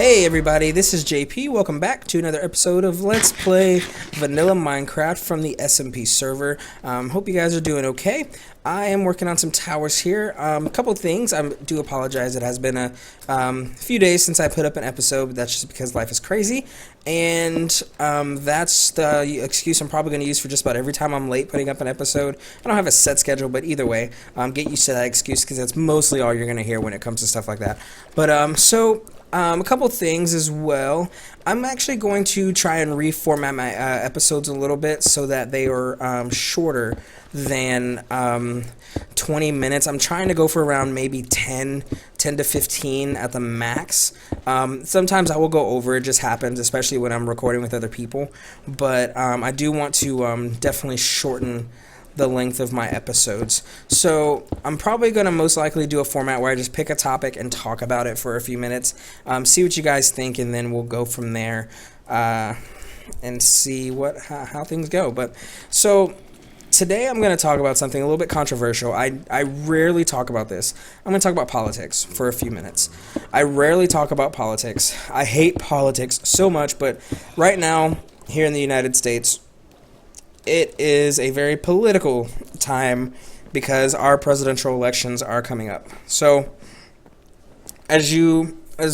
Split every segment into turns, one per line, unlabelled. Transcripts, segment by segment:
Hey everybody, this is JP. Welcome back to another episode of Let's Play Vanilla Minecraft from the SMP server. Hope you guys are doing okay. I am working on some towers here. A couple things. I do apologize. It has been a few days since I put up an episode, but that's just because life is crazy. And that's the excuse I'm probably going to use for just about every time I'm late putting up an episode. I don't have a set schedule, but either way, get used to that excuse because that's mostly all you're going to hear when it comes to stuff like that. But a couple things as well. I'm actually going to try and reformat my episodes a little bit so that they are shorter than 20 minutes. I'm trying to go for around maybe 10 to 15 at the max. Sometimes I will go over, it just happens, especially when I'm recording with other people. But I do want to definitely shorten the length of my episodes. So I'm probably going to most likely do a format where I just pick a topic and talk about it for a few minutes, see what you guys think, and then we'll go from there and see how things go. But so today I'm going to talk about something a little bit controversial. I rarely talk about this. I'm going to talk about politics for a few minutes. I rarely talk about politics. I hate politics so much, but right now here in the United States, it is a very political time because our presidential elections are coming up. So, as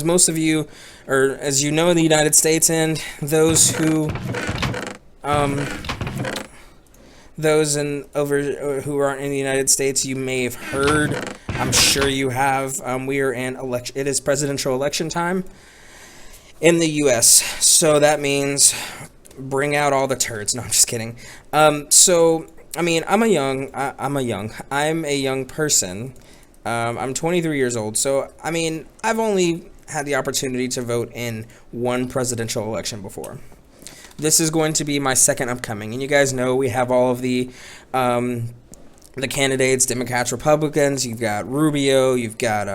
most of you, or as you know, in the United States, and those who, who aren't in the United States, you may have heard. I'm sure you have. We are in election. It is presidential election time in the U.S. So that means bring out all the turds. No, I'm just kidding. So I mean, I'm a young person. I'm 23 years old. So I mean, I've only had the opportunity to vote in one presidential election before. This is going to be my second upcoming, and you guys know we have all of the candidates, Democrats, Republicans. You've got Rubio, you've got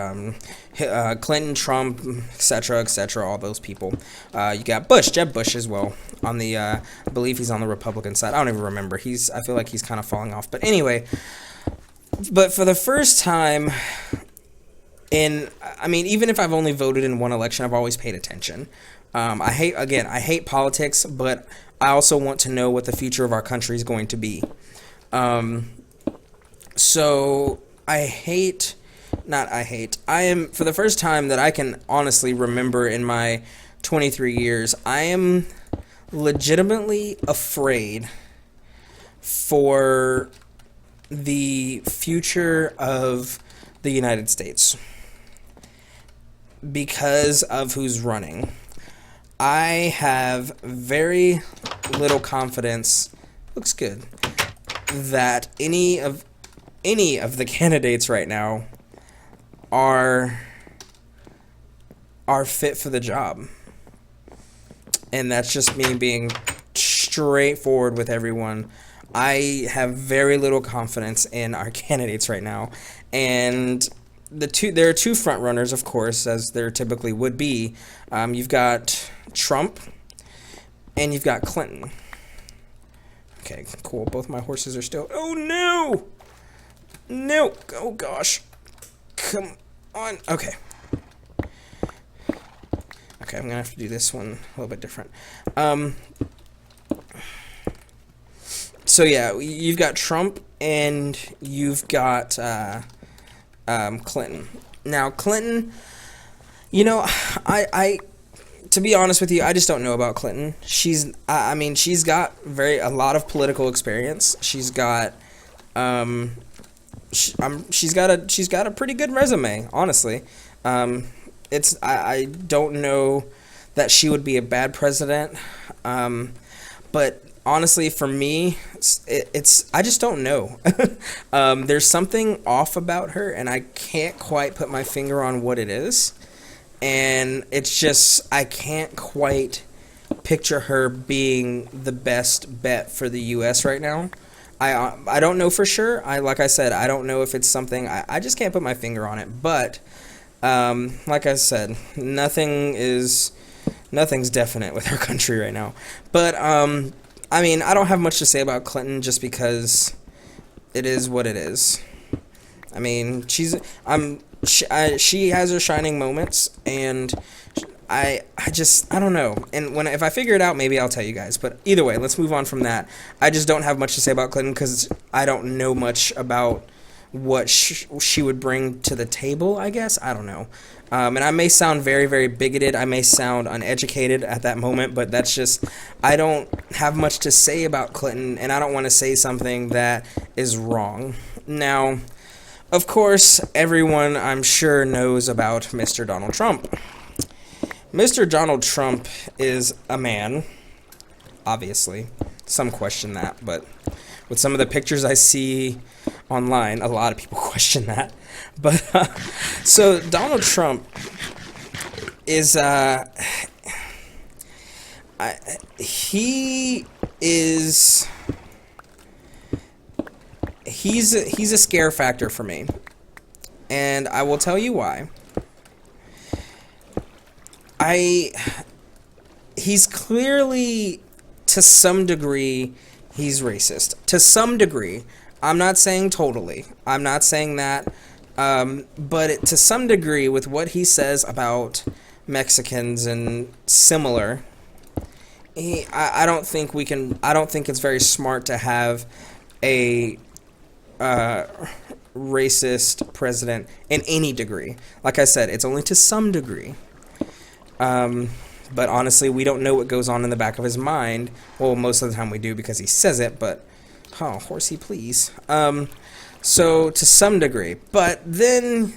Clinton, Trump, etc., all those people. You got Jeb Bush as well. On the, I believe he's on the Republican side. I don't even remember. I feel like he's kind of falling off. But anyway, but for the first time even if I've only voted in one election, I've always paid attention. I hate politics, but I also want to know what the future of our country is going to be. So I am, for the first time that I can honestly remember in my 23 years, I am legitimately afraid for the future of the United States because of who's running. I have very little confidence, looks good, that any of the candidates right now are fit for the job. And that's just me being straightforward with everyone. I have very little confidence in our candidates right now. And there are two front runners, of course, as there typically would be. You've got Trump and you've got Clinton. Okay, cool. Both my horses are still... Oh, no! No! Oh, gosh. Come on. Okay. Okay, I'm going to have to do this one a little bit different. So, yeah, you've got Trump and you've got Clinton. Now, Clinton, to be honest with you, I just don't know about Clinton. She's got a lot of political experience. She's got she's got a pretty good resume, honestly. I don't know that she would be a bad president, but honestly, for me, I just don't know. There's something off about her, and I can't quite put my finger on what it is. And it's just, I can't quite picture her being the best bet for the U.S. right now. I don't know for sure. Like I said, I don't know if it's something, I just can't put my finger on it. But, like I said, nothing's definite with our country right now. But, I don't have much to say about Clinton just because it is what it is. I mean, she has her shining moments, and I don't know. And if I figure it out, maybe I'll tell you guys. But either way, let's move on from that. I just don't have much to say about Clinton because I don't know much about what she would bring to the table, I guess. I don't know. And I may sound very, very bigoted. I may sound uneducated at that moment, but that's just, I don't have much to say about Clinton, and I don't want to say something that is wrong. Now, of course, everyone, I'm sure, knows about Mr. Donald Trump. Mr. Donald Trump is a man, obviously. Some question that, but with some of the pictures I see online, a lot of people question that. But so Donald Trump is he's a scare factor for me, and I will tell you why. He's clearly, to some degree, he's racist. To some degree. I'm not saying totally. I'm not saying that. But to some degree, with what he says about Mexicans and similar, I don't think we can. I don't think it's very smart to have a racist president in any degree. Like I said, it's only to some degree. But honestly, we don't know what goes on in the back of his mind. Well, most of the time we do because he says it, but, oh, horsey, please. So, to some degree. But then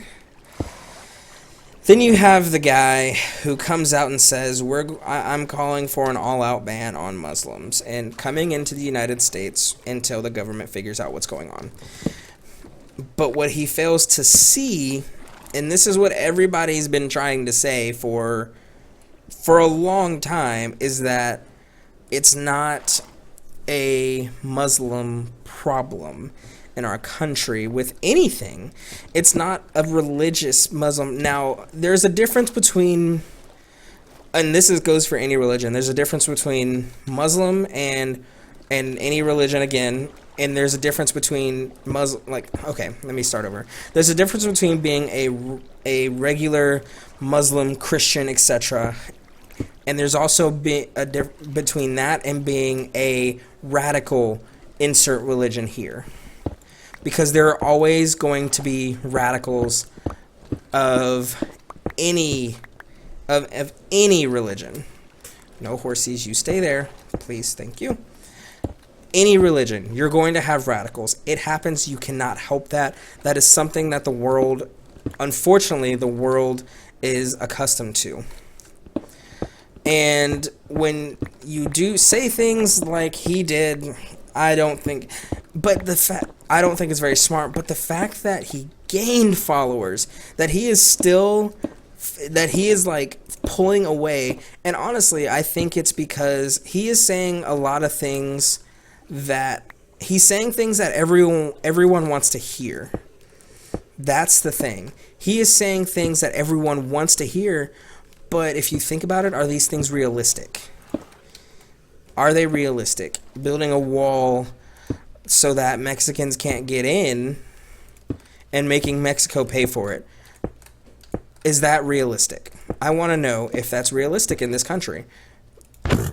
you have the guy who comes out and says, I'm calling for an all-out ban on Muslims and coming into the United States until the government figures out what's going on. But what he fails to see, and this is what everybody's been trying to say for a long time, is that it's not a Muslim problem in our country with anything. It's not a religious Muslim. Now, there's a difference between, and this goes for any religion, there's a difference between Muslim and any religion again, and there's a difference between Muslim, okay, let me start over. There's a difference between being a regular Muslim, Christian, etc., and there's also between that and being a radical, insert religion here. Because there are always going to be radicals of any religion. No horsies, you stay there. Please, thank you. Any religion, you're going to have radicals. It happens, you cannot help that. That is something that the world, unfortunately, the world is accustomed to. And when you do say things like he did, I don't think it's very smart, but the fact that he gained followers, that he is like pulling away, and honestly, I think it's because he is saying a lot of things that everyone wants to hear. That's the thing. He is saying things that everyone wants to hear, but if you think about it, are these things realistic? Are they realistic? Building a wall so that Mexicans can't get in and making Mexico pay for it. Is that realistic? I want to know if that's realistic in this country.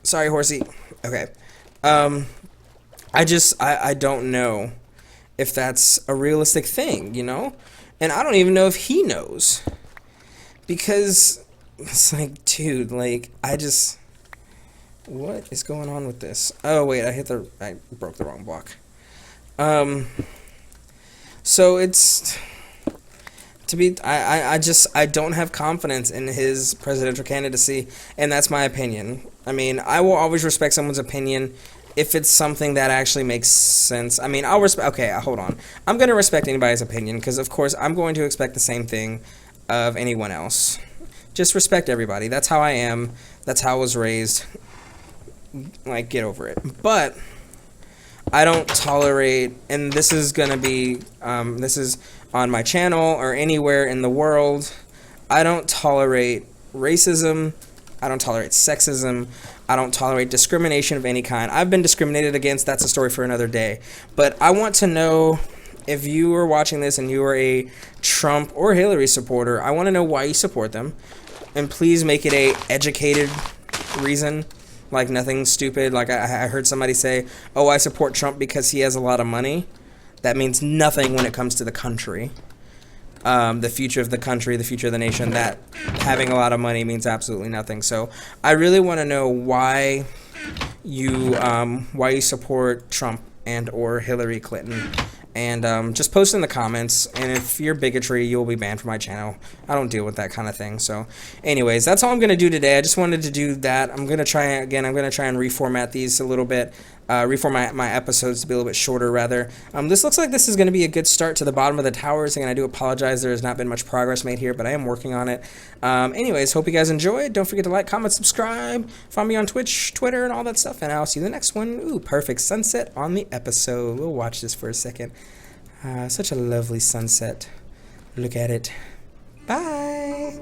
Sorry, horsey. Okay. I don't know if that's a realistic thing, you know? And I don't even know if he knows. Because it's like, dude, like, what is going on with this? Oh, wait, I broke the wrong block. So it's, I don't have confidence in his presidential candidacy, and that's my opinion. I mean, I will always respect someone's opinion if it's something that actually makes sense. I mean, okay, hold on. I'm going to respect anybody's opinion, because, of course, I'm going to expect the same thing of anyone else. Just respect everybody. That's how I am. That's how I was raised. Like, get over it. But I don't tolerate, and this is going to be, this is on my channel or anywhere in the world, I don't tolerate racism. I don't tolerate sexism. I don't tolerate discrimination of any kind. I've been discriminated against. That's a story for another day. But I want to know, if you are watching this and you are a Trump or Hillary supporter, I want to know why you support them. And please make it a educated reason, like nothing stupid. Like I heard somebody say, oh, I support Trump because he has a lot of money. That means nothing when it comes to the country. The future of the country, the future of the nation, that having a lot of money means absolutely nothing. So I really want to know why you support Trump and or Hillary Clinton. And just post in the comments, and if you're bigotry, you'll be banned from my channel. I don't deal with that kind of thing. So anyways, that's all I'm going to do today. I just wanted to do that. I'm going to try and reformat these a little bit, reformat my episodes to be a little bit shorter rather. This looks like this is going to be a good start to the bottom of the towers, and I do apologize there has not been much progress made here, but I am working on it. Anyways, hope you guys enjoyed. Don't forget to like, comment, subscribe, follow me on Twitch, Twitter, and all that stuff, and I'll see you in the next one. Ooh, perfect sunset on the episode. We'll watch this for a second. Such a lovely sunset. Look at it. Bye.